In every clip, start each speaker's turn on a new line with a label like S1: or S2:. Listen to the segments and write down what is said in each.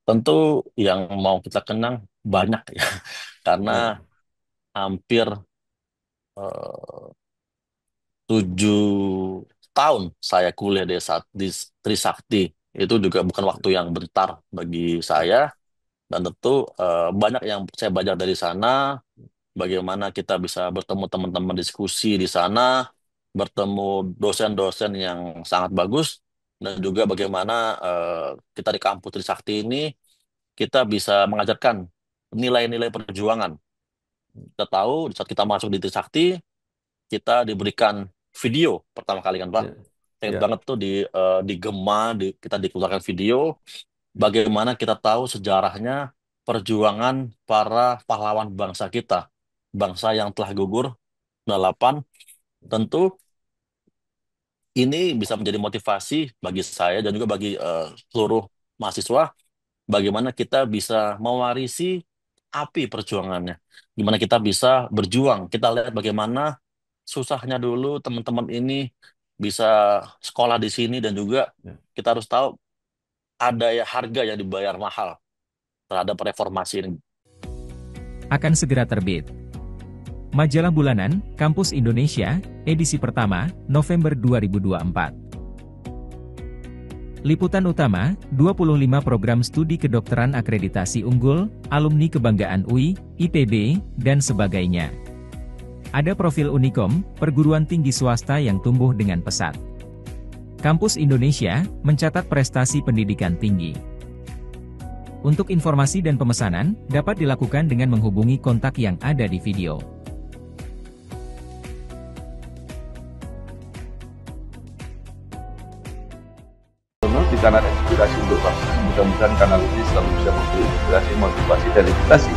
S1: Tentu yang mau kita kenang banyak ya, karena
S2: Ya,
S1: hampir eh, 7 tahun saya kuliah di Trisakti. Itu juga bukan waktu yang bentar bagi saya, dan tentu banyak yang saya belajar dari sana, bagaimana kita bisa bertemu teman-teman diskusi di sana, bertemu dosen-dosen yang sangat bagus, dan juga bagaimana kita di kampus Trisakti ini kita bisa mengajarkan nilai-nilai perjuangan. Kita tahu di saat kita masuk di Trisakti, kita diberikan video pertama kali kan Pak.
S2: ya,
S1: Saya ingat banget
S2: ya,
S1: tuh di Gema, kita dikeluarkan video bagaimana kita tahu sejarahnya perjuangan para pahlawan bangsa kita, bangsa yang telah gugur 98. Tentu ini bisa menjadi motivasi bagi saya dan juga bagi seluruh mahasiswa, bagaimana kita bisa mewarisi api perjuangannya, gimana kita bisa berjuang. Kita lihat bagaimana susahnya dulu teman-teman ini bisa sekolah di sini, dan juga
S2: ya.
S1: kita harus tahu ada ya harga yang dibayar mahal terhadap reformasi ini.
S3: Akan segera terbit. Majalah Bulanan, Kampus Indonesia, edisi pertama, November 2024. Liputan utama, 25 program studi kedokteran akreditasi unggul, alumni kebanggaan UI, IPB, dan sebagainya. Ada profil Unikom, perguruan tinggi swasta yang tumbuh dengan pesat. Kampus Indonesia mencatat prestasi pendidikan tinggi. Untuk informasi dan pemesanan, dapat dilakukan dengan menghubungi kontak yang ada di video.
S2: Di kanal inspirasi untuk bangsa, mudah-mudahan kanal ini selalu bisa memberi inspirasi, motivasi, dan edukasi.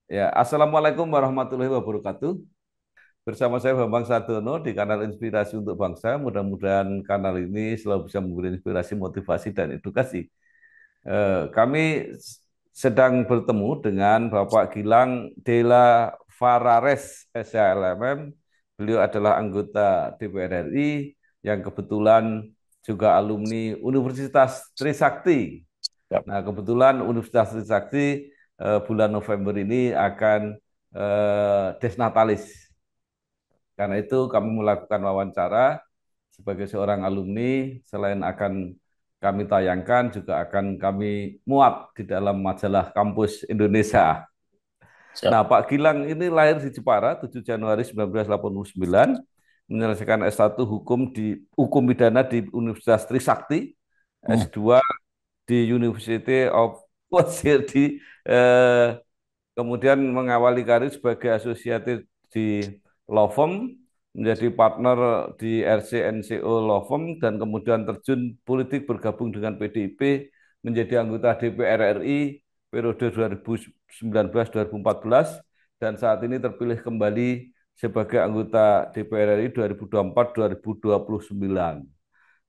S2: Ya, Assalamualaikum warahmatullahi wabarakatuh. Bersama saya Bambang Sardono di kanal Inspirasi untuk Bangsa. Mudah-mudahan kanal ini selalu bisa memberi inspirasi, motivasi, dan edukasi. Kami sedang bertemu dengan Bapak Gilang Della Farares, SHLMM. Beliau adalah anggota DPR RI yang kebetulan juga alumni Universitas Trisakti.
S1: Ya,
S2: Nah, kebetulan Universitas Trisakti bulan November ini akan desnatalis. Karena itu kami melakukan wawancara sebagai seorang alumni, selain akan kami tayangkan, juga akan kami muat di dalam majalah Kampus Indonesia.
S1: siap.
S2: Nah, Pak Gilang ini lahir di Jepara 7 Januari 1989, menyelesaikan S1 Hukum Pidana di Universitas Trisakti,
S1: Hmm,
S2: S2 di University of Wasir eh, kemudian mengawali karir sebagai associate di law firm, menjadi partner di RCNCO Law Firm, dan kemudian terjun politik bergabung dengan PDIP, menjadi anggota DPR RI periode 2019-2014, dan saat ini terpilih kembali sebagai anggota DPR RI 2024-2029.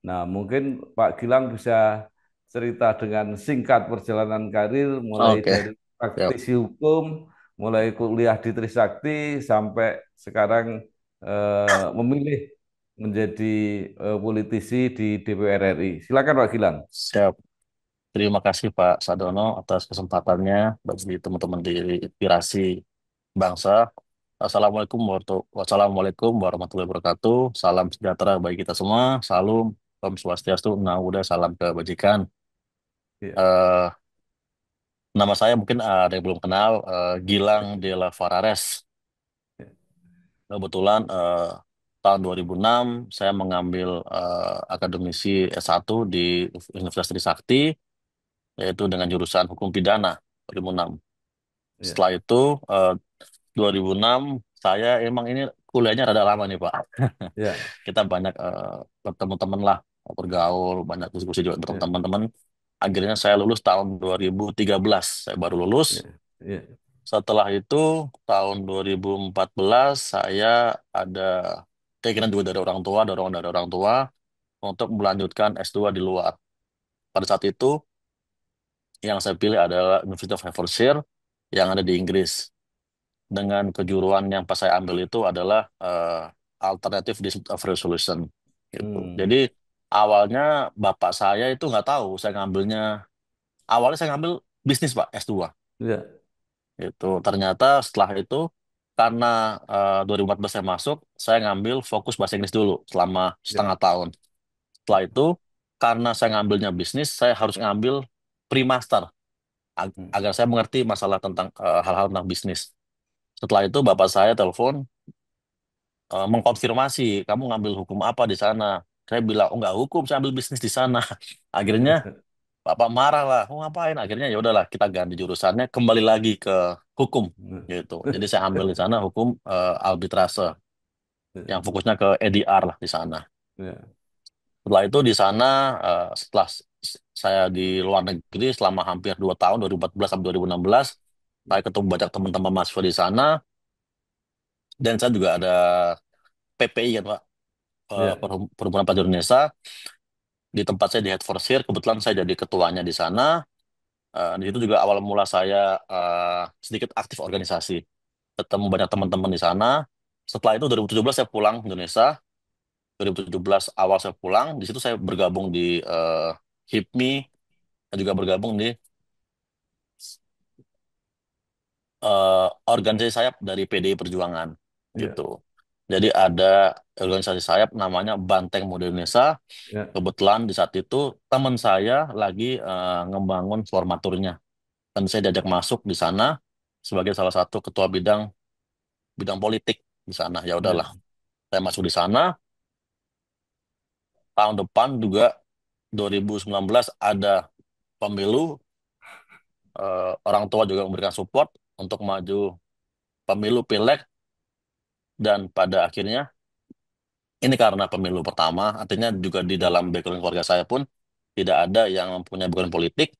S2: Nah, mungkin Pak Gilang bisa cerita dengan singkat perjalanan karir mulai
S1: oke,
S2: dari
S1: siap.
S2: praktisi hukum, mulai kuliah di Trisakti sampai sekarang memilih menjadi politisi di DPR RI. Silakan Pak Gilang.
S1: Siap. Terima kasih Pak Sadono atas kesempatannya bagi teman-teman di Inspirasi Bangsa. Wassalamualaikum warahmatullahi wabarakatuh. Salam sejahtera bagi kita semua. Salam, Om Swastiastu, Namo Buddhaya, salam kebajikan.
S2: Iya,
S1: Eh, Nama saya mungkin ada yang belum kenal, Gilang Della Farares.
S2: iya,
S1: Kebetulan tahun 2006 saya mengambil akademisi S1 di Universitas Trisakti, yaitu dengan jurusan Hukum Pidana 2006.
S2: iya,
S1: Setelah itu, eh, 2006 saya emang ini kuliahnya rada lama nih Pak.
S2: Ya,
S1: Kita banyak bertemu teman lah, bergaul, banyak diskusi juga bertemu
S2: ya,
S1: teman-teman. Akhirnya saya lulus tahun 2013, saya baru lulus.
S2: ya, ya.
S1: Setelah itu tahun 2014 saya ada keinginan juga dari orang tua, dorongan dari orang tua untuk melanjutkan S2 di luar. Pada saat itu yang saya pilih adalah University of Hertfordshire yang ada di Inggris. Dengan kejuruan yang pas saya ambil itu adalah Alternative Dispute of Resolution gitu.
S2: Hmm,
S1: Jadi awalnya bapak saya itu nggak tahu saya ngambilnya. Awalnya saya ngambil bisnis Pak S2.
S2: ya,
S1: Itu ternyata setelah itu karena 2014 saya masuk, saya ngambil fokus bahasa Inggris dulu selama
S2: ya,
S1: setengah tahun. Setelah itu karena saya ngambilnya bisnis, saya harus ngambil pre-master
S2: hmm,
S1: agar saya mengerti masalah tentang hal-hal tentang bisnis. Setelah itu bapak saya telepon mengkonfirmasi, kamu ngambil hukum apa di sana? Saya bilang, oh nggak hukum, saya ambil bisnis di sana. Akhirnya bapak marah lah, oh ngapain? Akhirnya ya udahlah, kita ganti jurusannya, kembali lagi ke hukum gitu. Jadi saya ambil di sana hukum arbitrase, yang fokusnya ke EDR lah di sana.
S2: ya,
S1: Setelah itu di sana, setelah saya di luar negeri selama hampir 2 tahun, 2014 sampai 2016, saya ketemu banyak teman-teman mahasiswa di sana, dan saya juga ada PPI kan Pak,
S2: ya,
S1: Perhimpunan Pelajar Indonesia. Di tempat saya di Hertfordshire, kebetulan saya jadi ketuanya di sana. Di situ juga awal mula saya sedikit aktif organisasi, ketemu banyak teman-teman di sana. Setelah itu 2017 saya pulang ke Indonesia. 2017 awal saya pulang, di situ saya bergabung di HIPMI, dan juga bergabung di eh, organisasi sayap dari PDI Perjuangan
S2: ya,
S1: gitu. Jadi ada organisasi sayap namanya Banteng Muda Indonesia.
S2: ya,
S1: Kebetulan di saat itu teman saya lagi ngembangun formaturnya, dan saya diajak masuk di sana sebagai salah satu ketua bidang bidang politik di sana. Ya
S2: ya,
S1: udahlah, saya masuk di sana. Tahun depan juga 2019 ada pemilu, orang tua juga memberikan support untuk maju pemilu pilek, dan pada akhirnya ini karena pemilu pertama, artinya juga di dalam background keluarga saya pun tidak ada yang mempunyai background politik.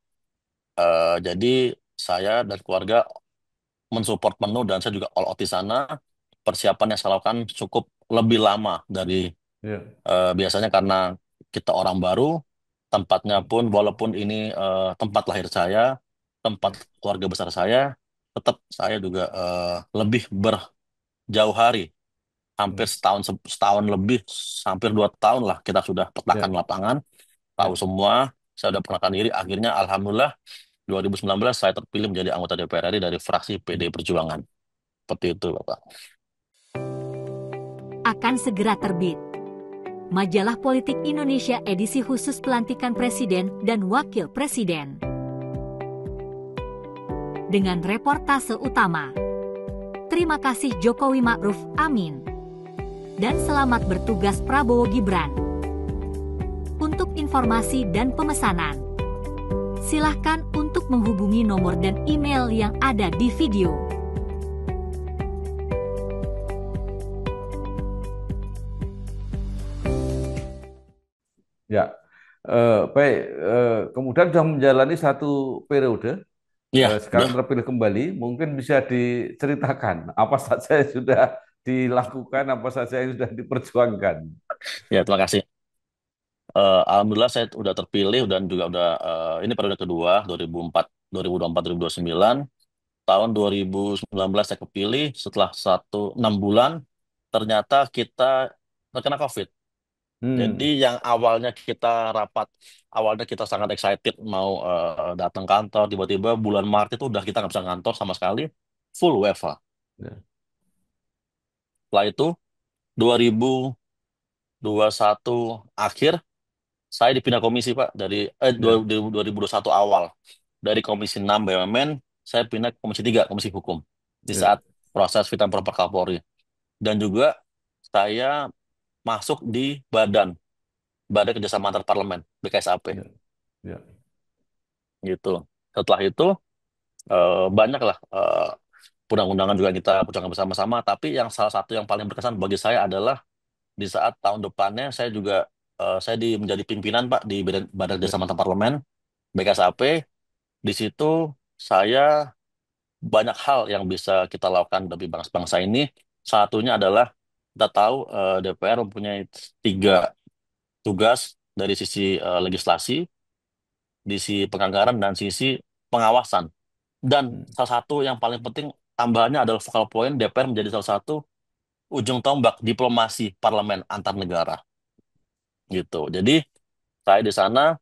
S1: Jadi saya dan keluarga mensupport penuh, dan saya juga all out di sana. Persiapan yang saya lakukan cukup lebih lama dari
S2: ya,
S1: biasanya karena kita orang baru, tempatnya pun walaupun ini tempat lahir saya, tempat
S2: ya,
S1: keluarga besar saya, tetap saya juga lebih berjauh hari, hampir
S2: ya,
S1: setahun setahun lebih, hampir 2 tahun lah kita sudah petakan
S2: ya,
S1: lapangan, tahu
S2: ya.
S1: semua, saya sudah perkenalkan diri. Akhirnya alhamdulillah 2019 saya terpilih menjadi anggota DPR RI dari fraksi PD Perjuangan. Seperti itu, Bapak.
S4: Akan segera terbit. Majalah Politik Indonesia edisi khusus pelantikan Presiden dan Wakil Presiden. Dengan reportase utama. Terima kasih Jokowi Ma'ruf Amin. Dan selamat bertugas Prabowo Gibran. Untuk informasi dan pemesanan, silahkan untuk menghubungi nomor dan email yang ada di video.
S2: Ya. Baik, kemudian sudah menjalani satu periode,
S1: Iya,
S2: sekarang
S1: udah.
S2: terpilih kembali, mungkin bisa diceritakan apa saja yang sudah dilakukan, apa saja yang sudah diperjuangkan.
S1: Ya, terima kasih. Alhamdulillah saya udah terpilih dan juga udah ini periode kedua 2004 2024 2029. Tahun 2019 saya kepilih, setelah 6 bulan ternyata kita terkena COVID. Jadi
S2: Hmm,
S1: yang awalnya kita rapat, awalnya kita sangat excited mau datang kantor, tiba-tiba bulan Maret itu udah kita nggak bisa kantor sama sekali, full WFH.
S2: ya,
S1: Setelah itu 2021 akhir saya dipindah komisi Pak, dari
S2: ya,
S1: 2021 awal, dari Komisi 6 BUMN saya pindah ke Komisi 3 Komisi Hukum di
S2: ya,
S1: saat proses fit and proper Kapolri, dan juga saya masuk di Badan Badan Kerjasama Antar Parlemen BKSAP
S2: ya, ya,
S1: gitu. Setelah itu banyak lah undang-undangan juga kita perjuangkan bersama-sama. Tapi yang salah satu yang paling berkesan bagi saya adalah di saat tahun depannya saya juga menjadi pimpinan Pak di Badan
S2: Ya.
S1: Jasa Mantan Parlemen BKSAP. Di situ saya banyak hal yang bisa kita lakukan bagi bangsa-bangsa ini. Satunya adalah kita tahu DPR mempunyai tiga tugas dari sisi legislasi, di sisi penganggaran dan sisi pengawasan. Dan
S2: Hmm.
S1: salah satu yang paling penting tambahannya adalah focal point DPR menjadi salah satu ujung tombak diplomasi parlemen antar negara gitu. Jadi saya di sana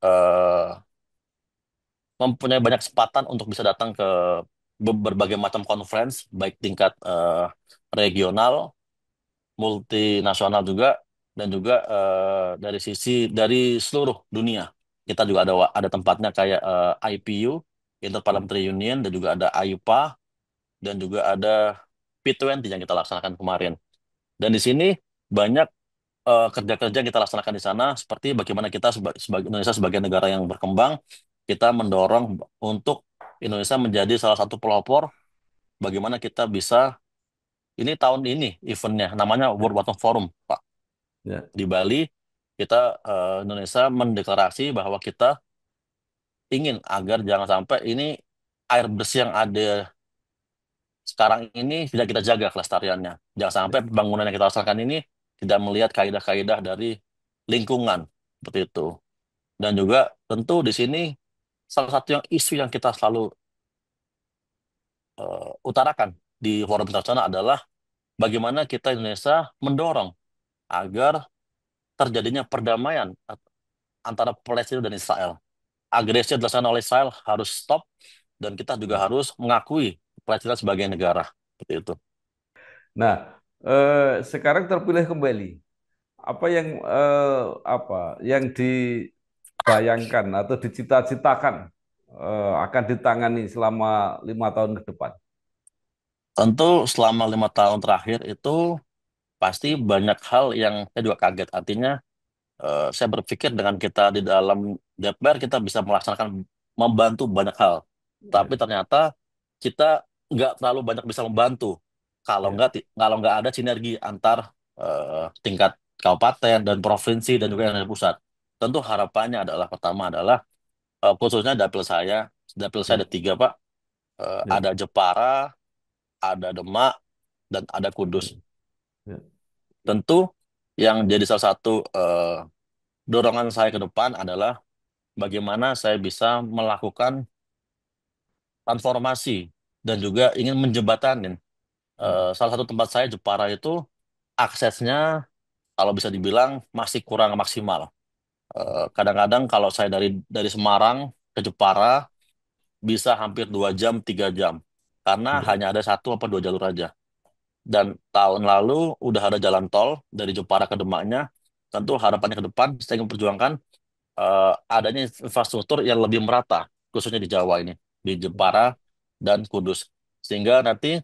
S1: eh, mempunyai banyak kesempatan untuk bisa datang ke berbagai macam conference baik tingkat regional, multinasional juga dan juga dari seluruh dunia. Kita juga ada tempatnya kayak IPU,
S2: Hmm.
S1: Interparliamentary Union, dan juga ada AIPA dan juga ada P20 yang kita laksanakan kemarin. Dan di sini banyak kerja-kerja yang kita laksanakan di sana seperti bagaimana kita sebagai Indonesia sebagai negara yang berkembang, kita mendorong untuk Indonesia menjadi salah satu pelopor bagaimana kita bisa ini tahun ini eventnya namanya World Water Forum, Pak.
S2: Ya.
S1: Di Bali, kita Indonesia mendeklarasi bahwa kita ingin agar jangan sampai ini air bersih yang ada sekarang ini tidak kita jaga kelestariannya. Jangan sampai
S2: Ya.
S1: pembangunan yang kita laksanakan ini tidak melihat kaidah-kaidah dari lingkungan seperti itu. Dan juga tentu di sini salah satu yang isu yang kita selalu utarakan di forum internasional adalah bagaimana kita Indonesia mendorong agar terjadinya perdamaian antara Palestina dan Israel. Agresi yang dilaksanakan oleh Israel harus stop dan kita juga
S2: Hmm.
S1: harus mengakui Palestina sebagai negara. Seperti itu.
S2: Nah, sekarang terpilih kembali. Apa yang yang dibayangkan atau dicita-citakan akan ditangani selama 5 tahun ke depan?
S1: Tentu selama 5 tahun terakhir itu pasti banyak hal yang saya juga kaget. Artinya saya berpikir dengan kita di dalam DPR kita bisa melaksanakan membantu banyak hal. Tapi
S2: Ya.
S1: ternyata kita nggak terlalu banyak bisa membantu
S2: Ya.
S1: kalau nggak ada sinergi antar tingkat kabupaten dan provinsi dan juga yang dari pusat. Tentu harapannya adalah pertama adalah khususnya dapil saya
S2: Ya.
S1: ada tiga Pak.
S2: Ya.
S1: Ada Jepara, ada Demak, dan ada Kudus.
S2: Ya.
S1: Tentu yang jadi salah satu dorongan saya ke depan adalah bagaimana saya bisa melakukan transformasi dan juga ingin menjembatanin.
S2: Hmm.
S1: Salah satu tempat saya Jepara itu aksesnya kalau bisa dibilang masih kurang maksimal. Kadang-kadang kalau saya dari Semarang ke Jepara bisa hampir 2 jam, 3 jam karena
S2: Ya.
S1: hanya ada satu apa dua jalur aja. Dan tahun lalu udah ada jalan tol dari Jepara ke Demaknya. Tentu harapannya ke depan saya ingin perjuangkan adanya infrastruktur yang lebih merata, khususnya di Jawa ini, di Jepara dan Kudus. Sehingga nanti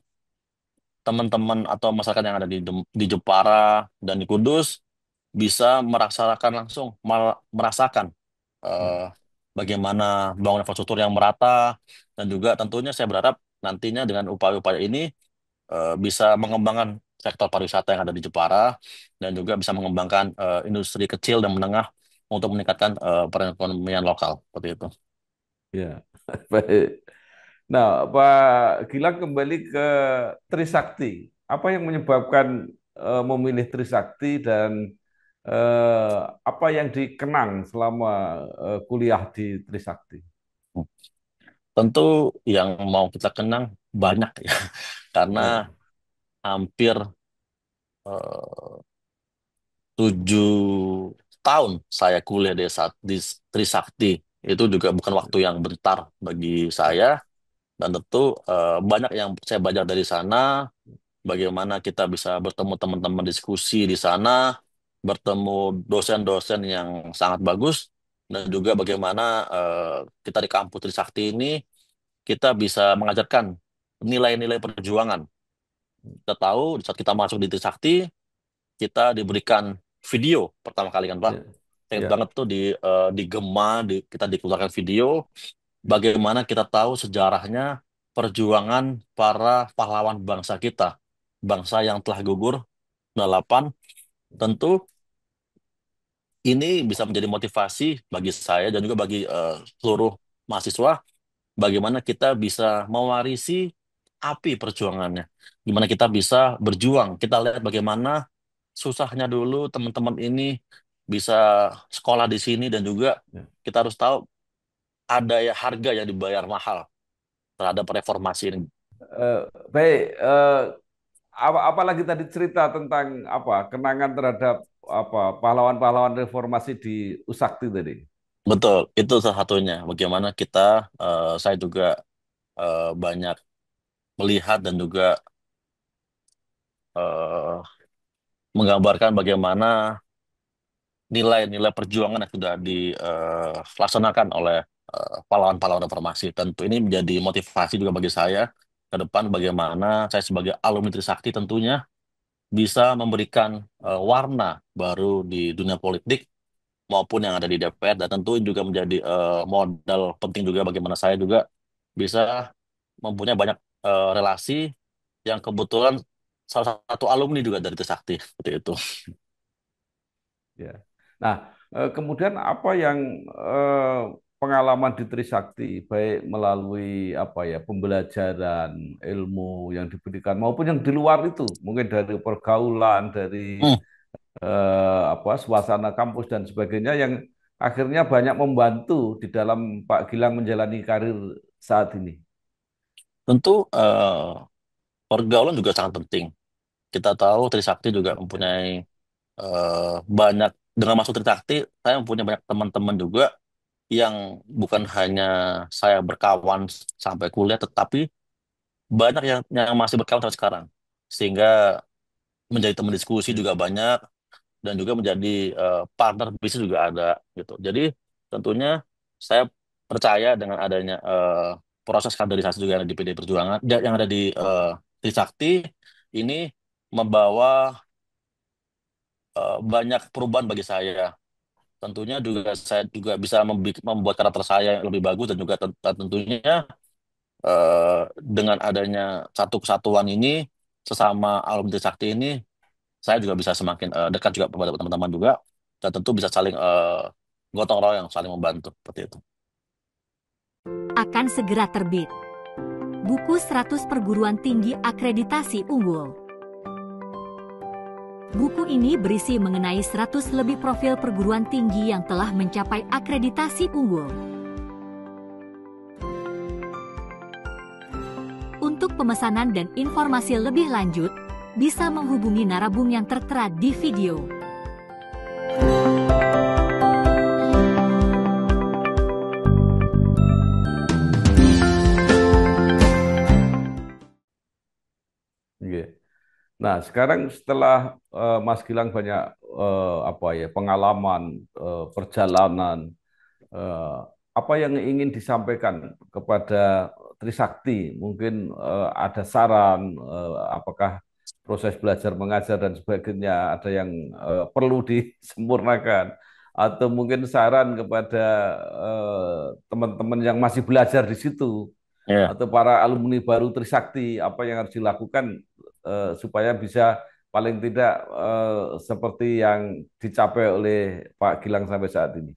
S1: teman-teman atau masyarakat yang ada di Jepara dan di Kudus bisa merasakan langsung, merasakan eh,
S2: Hmm.
S1: bagaimana bangunan infrastruktur yang merata, dan juga tentunya saya berharap nantinya dengan upaya-upaya ini bisa mengembangkan sektor pariwisata yang ada di Jepara dan juga bisa mengembangkan industri kecil dan menengah untuk meningkatkan perekonomian lokal seperti itu.
S2: Ya. Baik. Nah, Pak Gilang kembali ke Trisakti. Apa yang menyebabkan memilih Trisakti dan eh, apa yang dikenang selama kuliah di Trisakti?
S1: Tentu yang mau kita kenang banyak ya, karena
S2: Ya.
S1: hampir eh, 7 tahun saya kuliah di Trisakti. Itu juga bukan waktu yang bentar bagi saya, dan tentu banyak yang saya belajar dari sana, bagaimana kita bisa bertemu teman-teman diskusi di sana, bertemu dosen-dosen yang sangat bagus, dan juga bagaimana kita di kampus Trisakti ini kita bisa mengajarkan nilai-nilai perjuangan. Kita tahu di saat kita masuk di Trisakti, kita diberikan video pertama kali kan Pak.
S2: Ya.
S1: Saya ingat banget
S2: Ya.
S1: tuh di Gema, kita dikeluarkan video bagaimana kita tahu sejarahnya perjuangan para pahlawan bangsa kita, bangsa yang telah gugur 98. Tentu ini bisa menjadi motivasi bagi saya dan juga bagi seluruh mahasiswa, bagaimana kita bisa mewarisi api perjuangannya, gimana kita bisa berjuang. Kita lihat bagaimana susahnya dulu teman-teman ini bisa sekolah di sini, dan juga
S2: Ya.
S1: kita harus tahu ada ya harga yang dibayar mahal terhadap reformasi ini.
S2: Eh, Baik, apalagi tadi cerita tentang apa kenangan terhadap apa pahlawan-pahlawan reformasi di Usakti tadi.
S1: Betul, itu salah satunya. Bagaimana kita, saya juga banyak melihat dan juga eh, menggambarkan bagaimana nilai-nilai perjuangan yang sudah dilaksanakan oleh pahlawan-pahlawan reformasi. Tentu ini menjadi motivasi juga bagi saya ke depan, bagaimana saya sebagai alumni Trisakti tentunya bisa memberikan warna baru di dunia politik maupun yang ada di DPR, dan tentu juga menjadi modal penting juga bagaimana saya juga bisa mempunyai banyak relasi yang kebetulan salah satu alumni juga dari Trisakti seperti itu.
S2: Ya. Nah, kemudian apa yang pengalaman di Trisakti, baik melalui apa ya pembelajaran ilmu yang diberikan maupun yang di luar itu, mungkin dari pergaulan, dari
S1: Hmm,
S2: apa suasana kampus dan sebagainya yang akhirnya banyak membantu di dalam Pak Gilang menjalani karir saat ini.
S1: tentu pergaulan juga sangat penting. Kita tahu Trisakti juga
S2: Ya.
S1: mempunyai banyak, dengan masuk Trisakti saya mempunyai banyak teman-teman juga yang bukan hanya saya berkawan sampai kuliah, tetapi banyak yang masih berkawan sampai sekarang, sehingga menjadi teman diskusi
S2: Ya.
S1: juga banyak, dan juga menjadi partner bisnis juga ada gitu. Jadi tentunya saya percaya dengan adanya proses kaderisasi juga yang ada di PD Perjuangan, yang ada di Trisakti ini membawa banyak perubahan bagi saya. Tentunya juga saya juga bisa membuat karakter saya yang lebih bagus, dan juga tentunya dengan adanya satu kesatuan ini sesama alumni Trisakti ini, saya juga bisa semakin dekat juga kepada teman-teman juga, dan tentu bisa saling gotong royong, saling membantu seperti itu.
S4: Akan segera terbit buku 100 perguruan tinggi akreditasi unggul. Buku ini berisi mengenai 100 lebih profil perguruan tinggi yang telah mencapai akreditasi unggul. Untuk pemesanan dan informasi lebih lanjut, bisa menghubungi narabung yang tertera di video.
S2: Iya. Nah, sekarang setelah Mas Gilang banyak apa ya pengalaman perjalanan, eh, apa yang ingin disampaikan kepada Trisakti? Mungkin ada saran, apakah proses belajar mengajar dan sebagainya ada yang perlu disempurnakan, atau mungkin saran kepada teman-teman yang masih belajar di situ,
S1: Ya,
S2: atau para alumni baru Trisakti, apa yang harus dilakukan supaya bisa paling tidak seperti yang dicapai oleh Pak Gilang sampai saat ini.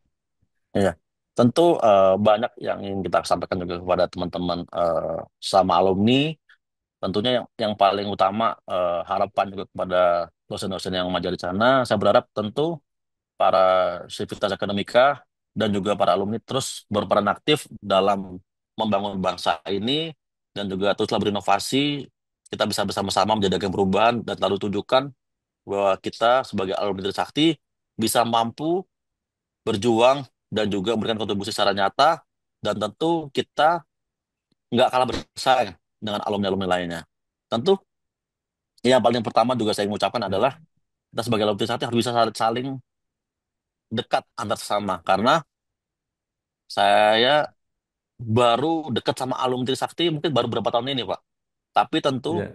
S1: ya. Tentu banyak yang ingin kita sampaikan juga kepada teman-teman sama alumni. Tentunya yang paling utama, harapan juga kepada dosen-dosen yang mengajar di sana. Saya berharap tentu para sivitas akademika dan juga para alumni terus berperan aktif dalam membangun bangsa ini, dan juga teruslah berinovasi. Kita bisa bersama-sama menjadikan perubahan dan lalu tunjukkan bahwa kita sebagai alumni Trisakti bisa mampu berjuang dan juga memberikan kontribusi secara nyata, dan tentu kita nggak kalah bersaing dengan alumni-alumni lainnya. Tentu yang paling pertama juga saya mengucapkan
S2: Ya,
S1: adalah kita sebagai alumni Trisakti harus bisa saling dekat antar sesama, karena saya baru dekat sama alumni Trisakti mungkin baru beberapa tahun ini, Pak. Tapi tentu
S2: ya,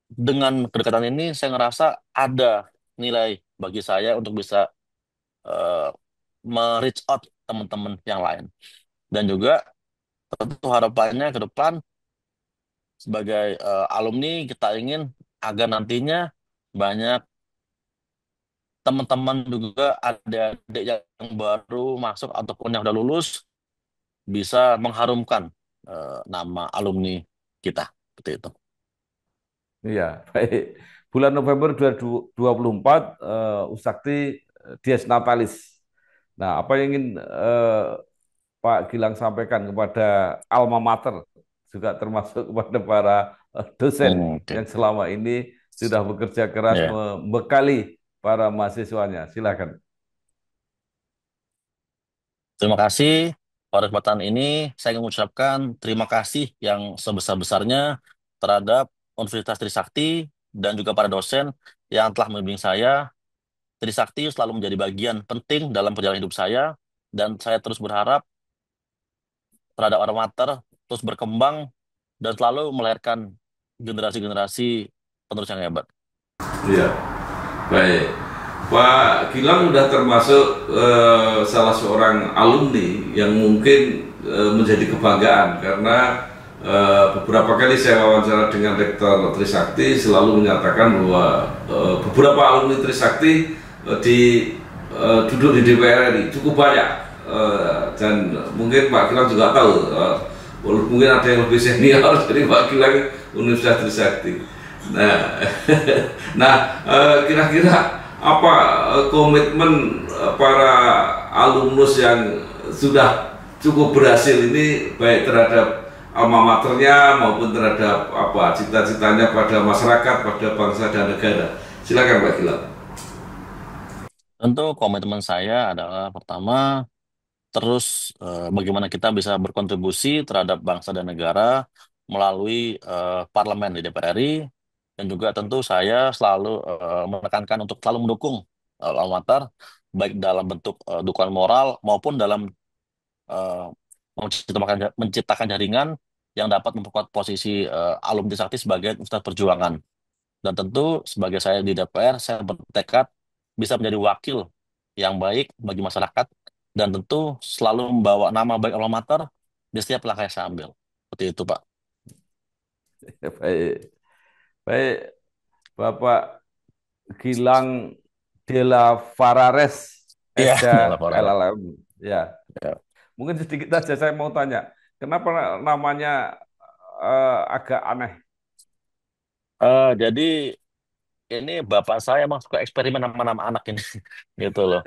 S1: dengan kedekatan ini saya ngerasa ada nilai bagi saya untuk bisa eh, me-reach out teman-teman yang lain. Dan juga tentu harapannya ke depan sebagai alumni kita ingin agar nantinya banyak teman-teman juga ada adik yang baru masuk ataupun yang udah lulus bisa mengharumkan nama alumni kita seperti itu.
S2: Iya, baik. Bulan November 2024, Usakti Dies Natalis. Nah, apa yang ingin Pak Gilang sampaikan kepada alma mater, juga termasuk kepada para dosen
S1: Oke.
S2: yang selama ini sudah bekerja keras
S1: Ya.
S2: membekali para mahasiswanya. Silakan.
S1: Terima kasih pada kesempatan ini. Saya ingin mengucapkan terima kasih yang sebesar-besarnya terhadap Universitas Trisakti dan juga para dosen yang telah membimbing saya. Trisakti selalu menjadi bagian penting dalam perjalanan hidup saya, dan saya terus berharap terhadap alma mater terus berkembang dan selalu melahirkan generasi-generasi penerus yang hebat.
S2: Iya, baik. Pak Gilang sudah termasuk salah seorang alumni yang mungkin menjadi kebanggaan karena beberapa kali saya wawancara dengan Rektor Trisakti selalu menyatakan bahwa beberapa alumni Trisakti duduk di DPR RI cukup banyak, dan mungkin Pak Gilang juga tahu, mungkin ada yang lebih senior dari Pak Gilang Universitas Trisakti. Nah, kira-kira apa komitmen para alumnus yang sudah cukup berhasil ini, baik terhadap alma maternya maupun terhadap apa cita-citanya pada masyarakat, pada bangsa dan negara? Silakan Pak Gilang.
S1: Tentu komitmen saya adalah pertama, terus bagaimana kita bisa berkontribusi terhadap bangsa dan negara melalui parlemen di DPR RI, dan juga tentu saya selalu menekankan untuk selalu mendukung alma mater, baik dalam bentuk dukungan moral maupun dalam eh, menciptakan jaringan yang dapat memperkuat posisi alumni Sakti sebagai Ustadz Perjuangan. Dan tentu sebagai saya di DPR, saya bertekad bisa menjadi wakil yang baik bagi masyarakat, dan tentu selalu membawa nama baik alma mater di setiap langkah yang saya ambil. Seperti itu, Pak.
S2: Baik, baik, Bapak Gilang Della Farares,
S1: Iya,
S2: SH
S1: laporan.
S2: LLM. Ya,
S1: Ya.
S2: mungkin sedikit saja saya mau tanya, kenapa namanya agak aneh?
S1: Jadi ini bapak saya emang suka eksperimen nama-nama anak ini, gitu loh.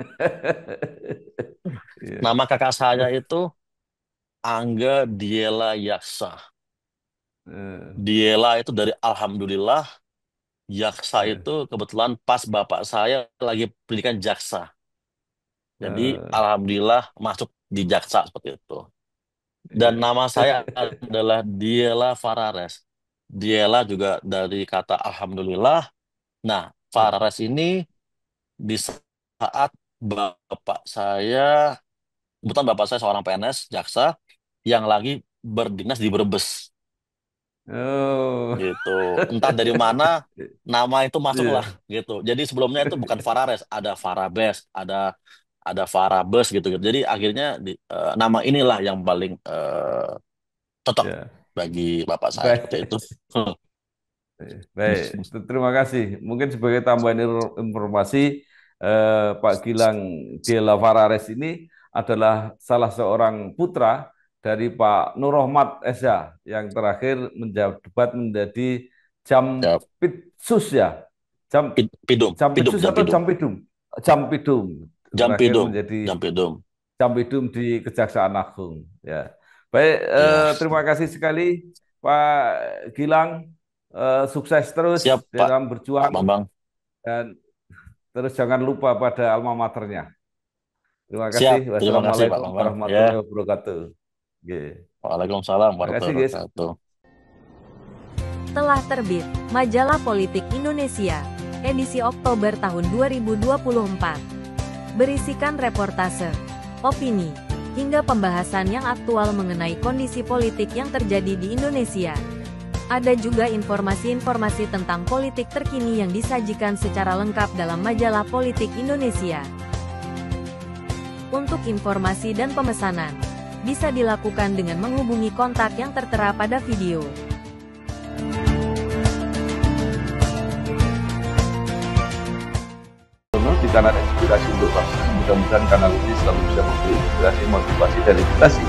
S2: Iya.
S1: Nama kakak saya itu Angga Diela Yaksa.
S2: Eh,
S1: Diela itu dari Alhamdulillah, Yaksa
S2: eh,
S1: itu kebetulan pas bapak saya lagi pendidikan jaksa. Jadi
S2: eh,
S1: Alhamdulillah masuk di jaksa seperti itu. Dan
S2: iya.
S1: nama saya adalah Diela Farares. Diela juga dari kata Alhamdulillah. Nah, Farares ini di saat bapak saya, kebetulan bapak saya seorang PNS, jaksa, yang lagi berdinas di Brebes,
S2: Oh,
S1: gitu. Entah dari mana nama itu masuklah,
S2: iya,
S1: gitu. Jadi sebelumnya itu bukan Farares, ada Farabes, ada Farabes gitu, gitu. Jadi akhirnya nama inilah yang paling cocok
S2: ya.
S1: bagi bapak saya seperti
S2: Baik,
S1: itu.
S2: baik. Terima kasih. Mungkin sebagai tambahan informasi, Pak Gilang Della Farares ini adalah salah seorang putra dari Pak Nur Rohmat SH yang terakhir menjabat menjadi
S1: Ya,
S2: Jampitsus ya. Jam
S1: Pidum, Pidum,
S2: Jampitsus
S1: Jam
S2: atau
S1: Pidum,
S2: Jampidum? Jampidum.
S1: Jam
S2: Terakhir
S1: Pidum,
S2: menjadi
S1: Jam Pidum.
S2: Jampidum di Kejaksaan Agung. Ya. Baik,
S1: Ya,
S2: terima kasih sekali Pak Gilang. Sukses
S1: siap
S2: terus
S1: Pak,
S2: dalam
S1: Pak
S2: berjuang
S1: Bambang.
S2: dan terus jangan lupa pada alma maternya. Terima
S1: Siap,
S2: kasih.
S1: terima kasih Pak
S2: Wassalamualaikum
S1: Bambang. Ya,
S2: warahmatullahi wabarakatuh. Oke.
S1: Waalaikumsalam
S2: Terima kasih,
S1: warahmatullahi
S2: guys.
S1: wabarakatuh.
S4: Telah terbit Majalah Politik Indonesia, edisi Oktober tahun 2024. Berisikan reportase, opini, hingga pembahasan yang aktual mengenai kondisi politik yang terjadi di Indonesia. Ada juga informasi-informasi tentang politik terkini yang disajikan secara lengkap dalam Majalah Politik Indonesia. Untuk informasi dan pemesanan, bisa dilakukan dengan menghubungi kontak yang tertera pada video.
S2: kanal inspirasi untuk bangsa. Mudah-mudahan kanal ini selalu bisa memberi inspirasi, motivasi, dan edukasi